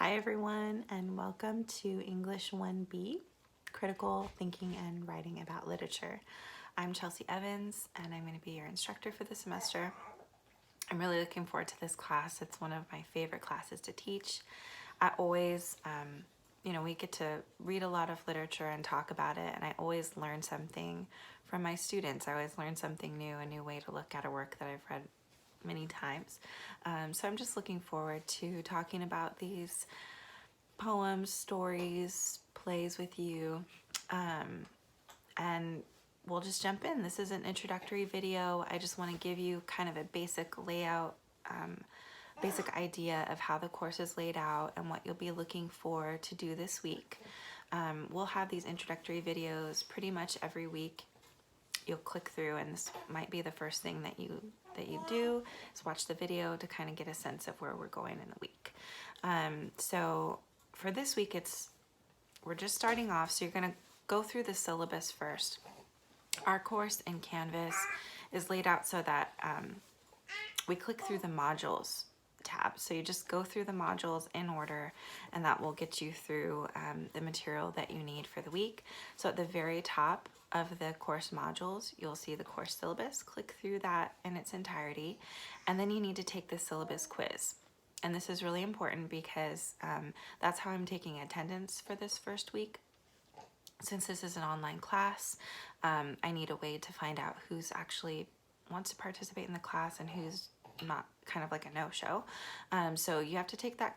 Hi everyone, and welcome to English 1B, Critical Thinking and Writing About Literature. I'm Chelsea Evans, and I'm going to be your instructor for the semester. I'm really looking forward to this class. It's one of my favorite classes to teach. I always, we get to read a lot of literature and talk about it, and I always learn something from my students. I always learn something new, a new way to look at a work that I've read many times. So I'm just looking forward to talking about these poems, stories, plays with you. And we'll just jump in. This is an introductory video. I just want to give you kind of a basic layout, basic idea of how the course is laid out and what you'll be looking for to do this week. We'll have these introductory videos pretty much every week. You'll click through, and this might be the first thing that you do is watch the video to kind of get a sense of where we're going in the week. So for this week, we're just starting off, so you're going to go through the syllabus first. Our course in Canvas is laid out so that we click through the modules tab. So you just go through the modules in order, and that will get you through the material that you need for the week. So at the very top of the course modules, you'll see the course syllabus. Click through that in its entirety, and then you need to take the syllabus quiz. And this is really important because that's how I'm taking attendance for this first week. Since this is an online class, I need a way to find out who's actually wants to participate in the class and who's not, kind of like a no-show. So you have to take that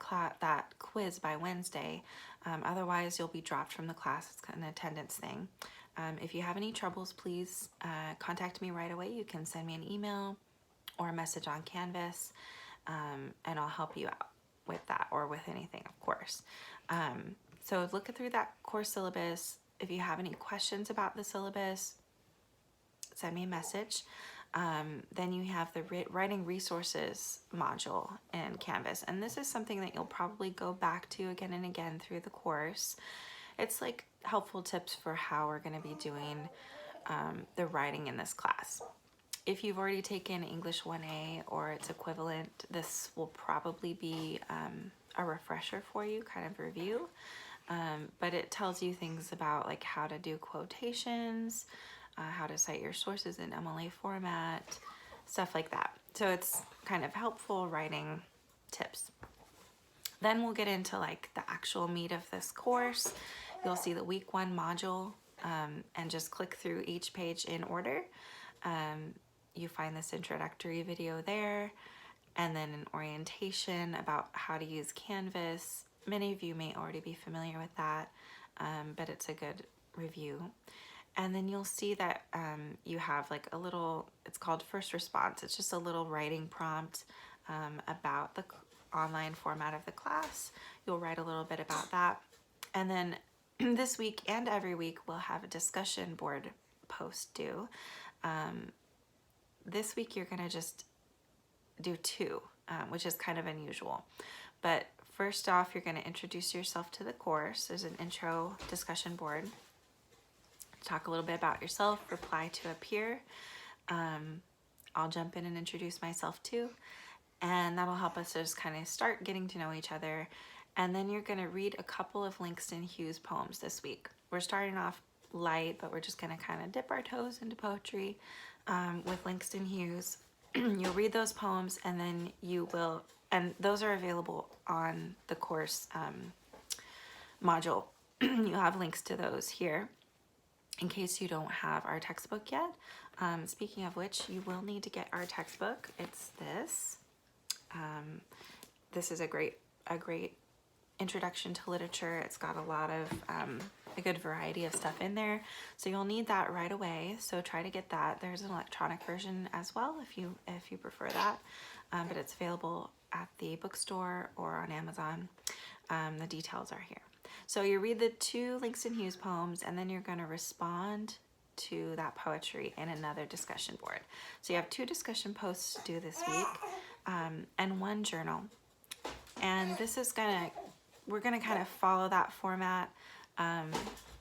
quiz by Wednesday. Otherwise, you'll be dropped from the class. It's an attendance thing. If you have any troubles, please contact me right away. You can send me an email or a message on Canvas, and I'll help you out with that or with anything, of course. So look through that course syllabus. If you have any questions about the syllabus, send me a message. Then you have the writing resources module in Canvas. And this is something that you'll probably go back to again and again through the course. It's like helpful tips for how we're going to be doing the writing in this class. If you've already taken English 1A or its equivalent, this will probably be a refresher for you, kind of review. But it tells you things about like how to do quotations, how to cite your sources in MLA format, stuff like that. So it's kind of helpful writing tips. Then we'll get into like the actual meat of this course. You'll see the week 1 module, and just click through each page in order. You find this introductory video there, and then an orientation about how to use Canvas. Many of you may already be familiar with that, but it's a good review. And then you'll see that you have like a little, it's called First Response. It's just a little writing prompt about the online format of the class. You'll write a little bit about that. And then this week and every week, we'll have a discussion board post due. This week, you're gonna just do 2, which is kind of unusual. But first off, you're gonna introduce yourself to the course. There's an intro discussion board. Talk a little bit about yourself, reply to a peer. I'll jump in and introduce myself too, and that'll help us just kind of start getting to know each other. And then you're going to read a couple of Langston Hughes poems this week. We're starting off light, but we're just going to kind of dip our toes into poetry with Langston Hughes. You'll read those poems, and then and those are available on the course module. You'll have links to those here in case you don't have our textbook yet. Speaking of which, you will need to get our textbook. It's this. This is a great introduction to literature. It's got a lot of a good variety of stuff in there, so you'll need that right away. So try to get that. There's an electronic version as well if you prefer that, but it's available at the bookstore or on Amazon. The details are here. So you read the 2 Langston Hughes poems, and then you're going to respond to that poetry in another discussion board. So you have 2 discussion posts due this week, and 1 journal. And this is we're gonna kind of follow that format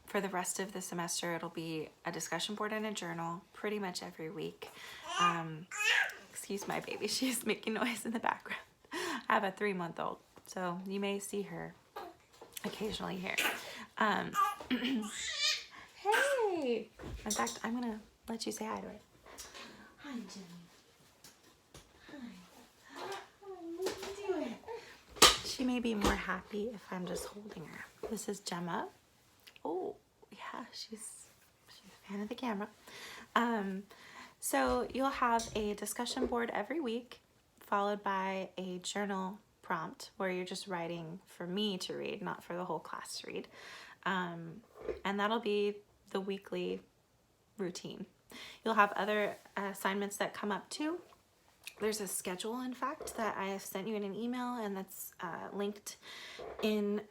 for the rest of the semester. It'll be a discussion board and a journal pretty much every week. Excuse my baby, she's making noise in the background. I have a 3-month-old. So you may see her occasionally here. Hey! In fact, I'm gonna let you say hi to her. Hi, Jenny. Hi. What are you doing? She may be more happy if I'm just holding her. This is Gemma. Oh, yeah, she's a fan of the camera. So you'll have a discussion board every week, followed by a journal prompt where you're just writing for me to read, not for the whole class to read. And that'll be the weekly routine. You'll have other assignments that come up too. There's a schedule, in fact, that I have sent you in an email, and that's linked in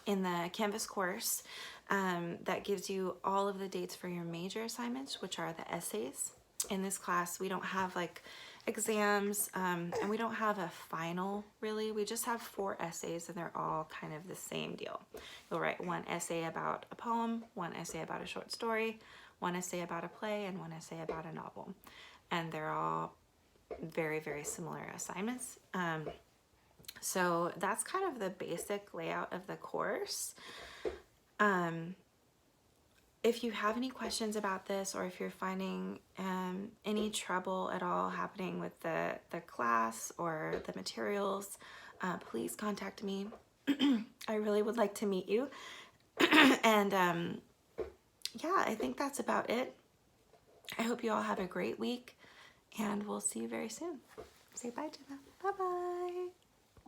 in the Canvas course, that gives you all of the dates for your major assignments, which are the essays. In this class, we don't have like exams, and we don't have a final really. We just have 4 essays, and they're all kind of the same deal. You'll write 1 essay about a poem, 1 essay about a short story, 1 essay about a play, and 1 essay about a novel. And they're all very, very similar assignments. So that's kind of the basic layout of the course. If you have any questions about this, or if you're finding any trouble at all happening with the class or the materials, please contact me. I really would like to meet you. And yeah, I think that's about it. I hope you all have a great week, and we'll see you very soon. Say bye, Jenna. Bye-bye.